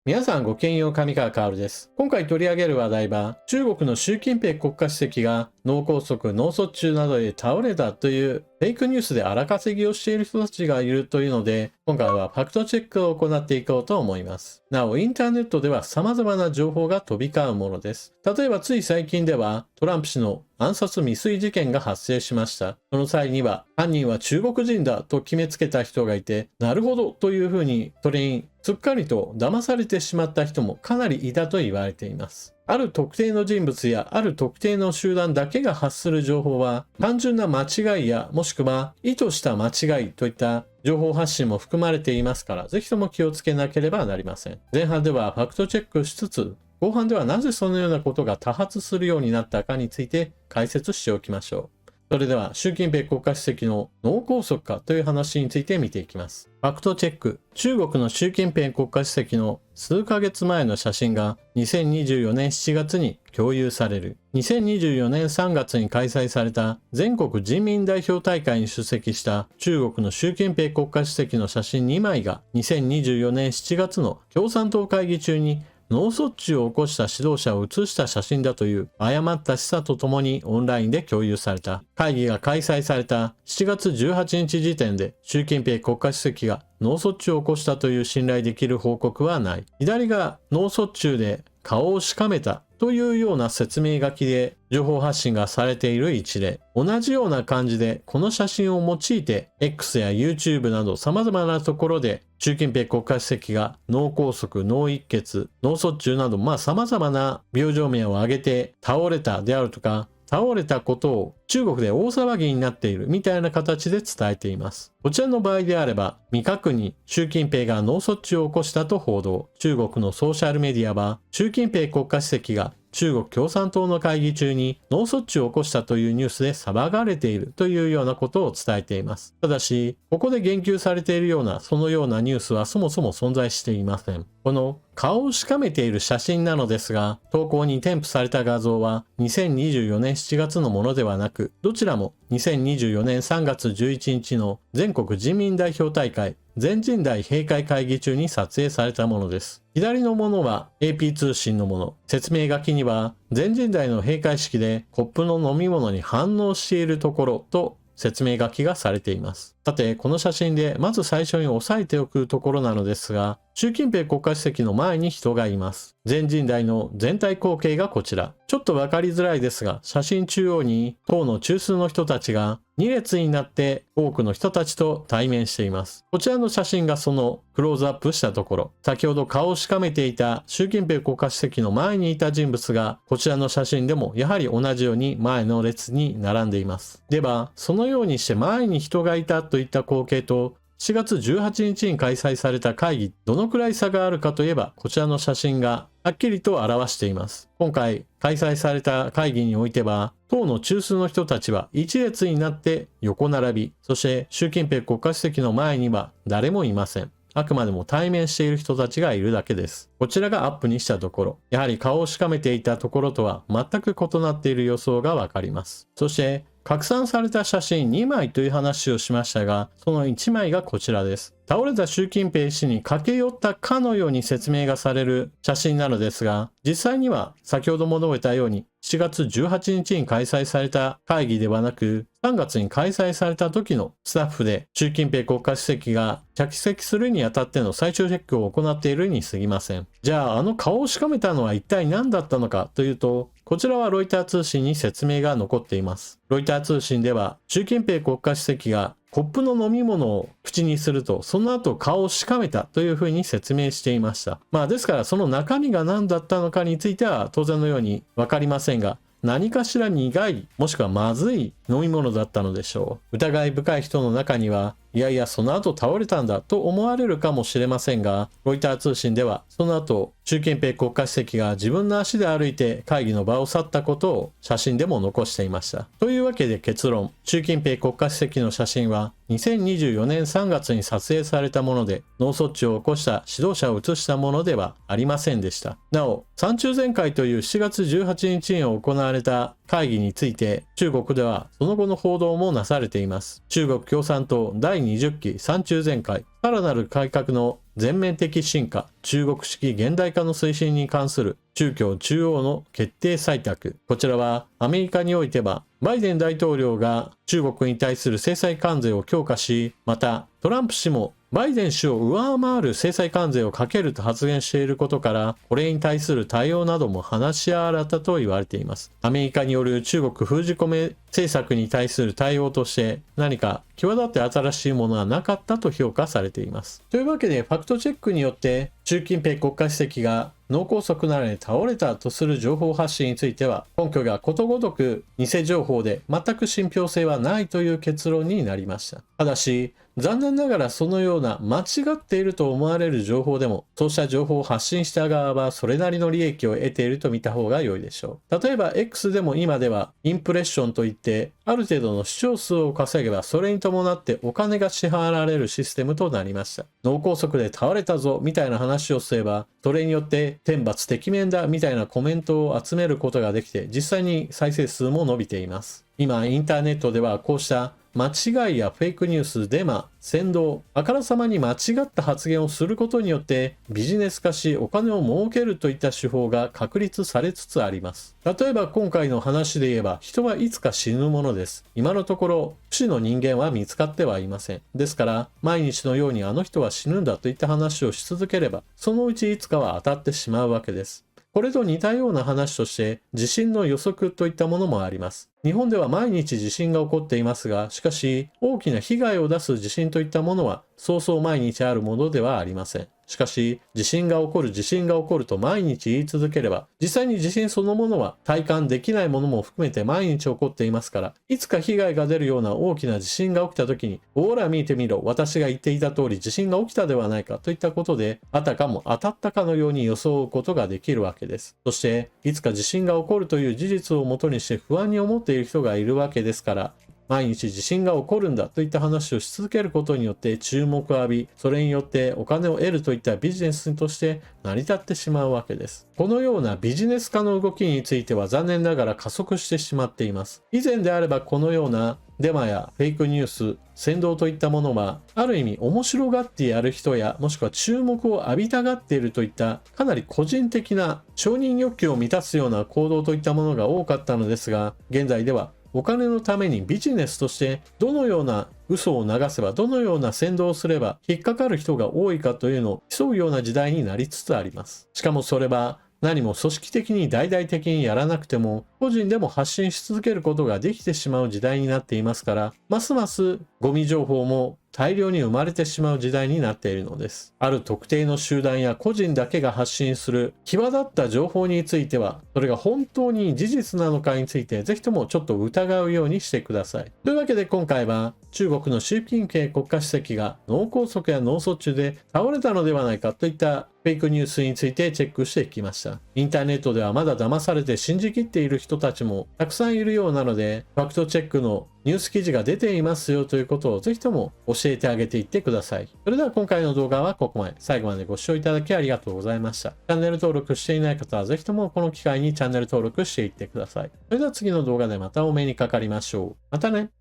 皆さんごきげんよう、上川薫です。今回取り上げる話題は、中国の習近平国家主席が脳梗塞、脳卒中などで倒れたというフェイクニュースで荒稼ぎをしている人たちがいるというので、今回はファクトチェックを行っていこうと思います。なお、インターネットでは様々な情報が飛び交うものです。例えばつい最近では、トランプ氏の暗殺未遂事件が発生しました。その際には、犯人は中国人だと決めつけた人がいて、なるほどというふうに、それにすっかりと騙されてしまった人もかなりいたと言われています。ある特定の人物やある特定の集団だけが発する情報は、単純な間違いやもしくは意図した間違いといった情報発信も含まれていますから、ぜひとも気をつけなければなりません。前半ではファクトチェックしつつ、後半ではなぜそのようなことが多発するようになったかについて解説しておきましょう。それでは習近平国家主席の脳梗塞かという話について見ていきます。ファクトチェック。中国の習近平国家主席の数ヶ月前の写真が2024年7月に共有される。2024年3月に開催された全国人民代表大会に出席した中国の習近平国家主席の写真2枚が2024年7月の共産党会議中に脳卒中を起こした指導者を写した写真だという誤った示唆とともにオンラインで共有された。会議が開催された7月18日時点で習近平国家主席が脳卒中を起こしたという信頼できる報告はない。左が脳卒中で顔をしかめたというような説明書きで情報発信がされている一例。同じような感じでこの写真を用いて X や YouTube など様々なところで習近平国家主席が脳梗塞、脳一血、脳卒中など様々な病状名を挙げて倒れたであるとか倒れたことを中国で大騒ぎになっているみたいな形で伝えています。こちらの場合であれば未確認、習近平が脳卒中を起こしたと報道。中国のソーシャルメディアは習近平国家主席が中国共産党の会議中に脳卒中を起こしたというニュースで騒がれているというようなことを伝えています。ただし、ここで言及されているようなそのようなニュースはそもそも存在していません。この顔をしかめている写真なのですが、投稿に添付された画像は2024年7月のものではなく、どちらも2024年3月11日の全国人民代表大会全人代閉会会議中に撮影されたものです。左のものは AP 通信のもの。説明書きには全人代の閉会式でコップの飲み物に反応しているところと説明書きがされています。さて、この写真でまず最初に押さえておくところなのですが、習近平国家主席の前に人がいます。全人代の全体光景がこちら。ちょっとわかりづらいですが、写真中央に党の中枢の人たちが2列になって多くの人たちと対面しています。こちらの写真がそのクローズアップしたところ、先ほど顔をしかめていた習近平国家主席の前にいた人物がこちらの写真でもやはり同じように前の列に並んでいます。では、そのようにして前に人がいたといった光景と7月18日に開催された会議、どのくらい差があるかといえば、こちらの写真がはっきりと表しています。今回開催された会議においては、党の中枢の人たちは一列になって横並び、そして習近平国家主席の前には誰もいません。あくまでも対面している人たちがいるだけです。こちらがアップにしたところ、やはり顔をしかめていたところとは全く異なっている予想がわかります。そして、拡散された写真2枚という話をしましたが、その1枚がこちらです。倒れた習近平氏に駆け寄ったかのように説明がされる写真なのですが、実際には先ほども述べたように7月18日に開催された会議ではなく、3月に開催された時のスタッフで習近平国家主席が着席するにあたっての最終チェックを行っているに過ぎません。じゃあ、あの顔をしかめたのは一体何だったのかというと、こちらはロイター通信に説明が残っています。ロイター通信では、習近平国家主席がコップの飲み物を口にすると、その後顔をしかめたというふうに説明していました。ですからその中身が何だったのかについては当然のようにわかりませんが、何かしら苦い、もしくはまずい飲み物だったのでしょう。疑い深い人の中には、いやいやその後倒れたんだと思われるかもしれませんが、ロイター通信ではその後習近平国家主席が自分の足で歩いて会議の場を去ったことを写真でも残していました。というわけで結論、習近平国家主席の写真は2024年3月に撮影されたもので、脳卒中を起こした指導者を写したものではありませんでした。なお、三中全会という7月18日に行われた会議について中国ではその後の報道もなされています。中国共産党第20期三中全会、さらなる改革の全面的深化中国式現代化の推進に関する中共中央の決定採択。こちらはアメリカにおいてはバイデン大統領が中国に対する制裁関税を強化し、またトランプ氏もバイデン氏を上回る制裁関税をかけると発言していることから、これに対する対応なども話し合われたと言われています。アメリカによる中国封じ込め政策に対する対応として何か際立って新しいものはなかったと評価されています。というわけでファクトチェックによって習近平国家主席が脳梗塞などに倒れたとする情報発信については根拠がことごとく偽情報で全く信憑性はないという結論になりました。ただし残念ながらそのような間違っていると思われる情報でもそうした情報を発信した側はそれなりの利益を得ていると見た方が良いでしょう。例えば X でも今ではインプレッションといってある程度の視聴数を稼げばそれに伴ってお金が支払われるシステムとなりました。脳梗塞で倒れたぞみたいな話をすればそれによって天罰てきめんだみたいなコメントを集めることができて実際に再生数も伸びています。今インターネットではこうした間違いやフェイクニュース、デマ、扇動、あからさまに間違った発言をすることによってビジネス化しお金を儲けるといった手法が確立されつつあります。例えば今回の話で言えば人はいつか死ぬものです。今のところ不死の人間は見つかってはいません。ですから毎日のようにあの人は死ぬんだといった話をし続ければそのうちいつかは当たってしまうわけです。これと似たような話として地震の予測といったものもあります。日本では毎日地震が起こっていますが、しかし大きな被害を出す地震といったものはそうそう毎日あるものではありません。しかし地震が起こると毎日言い続ければ実際に地震そのものは体感できないものも含めて毎日起こっていますから、いつか被害が出るような大きな地震が起きた時にほら見てみろ、私が言っていた通り地震が起きたではないかといったことであたかも当たったかのように装うことができるわけです。そしていつか地震が起こるという事実をもとにして不安に思っている人がいるわけですから、毎日地震が起こるんだといった話をし続けることによって注目を浴び、それによってお金を得るといったビジネスとして成り立ってしまうわけです。このようなビジネス化の動きについては残念ながら加速してしまっています。以前であればこのようなデマやフェイクニュース、扇動といったものはある意味面白がってやる人やもしくは注目を浴びたがっているといったかなり個人的な承認欲求を満たすような行動といったものが多かったのですが、現在ではお金のためにビジネスとしてどのような嘘を流せばどのような扇動をすれば引っかかる人が多いかというのを競うような時代になりつつあります。しかもそれは何も組織的に大々的にやらなくても個人でも発信し続けることができてしまう時代になっていますから、ますますゴミ情報も大量に生まれてしまう時代になっているのです。ある特定の集団や個人だけが発信する際立った情報についてはそれが本当に事実なのかについてぜひともちょっと疑うようにしてください。というわけで今回は中国の習近平国家主席が脳梗塞や脳卒中で倒れたのではないかといったフェイクニュースについてチェックしてきました。インターネットではまだ騙されて信じきっている人たちもたくさんいるようなので、ファクトチェックのニュース記事が出ていますよということをぜひとも教えてあげていってください。それでは今回の動画はここまで。最後までご視聴いただきありがとうございました。チャンネル登録していない方はぜひともこの機会にチャンネル登録していってください。それでは次の動画でまたお目にかかりましょう。またね。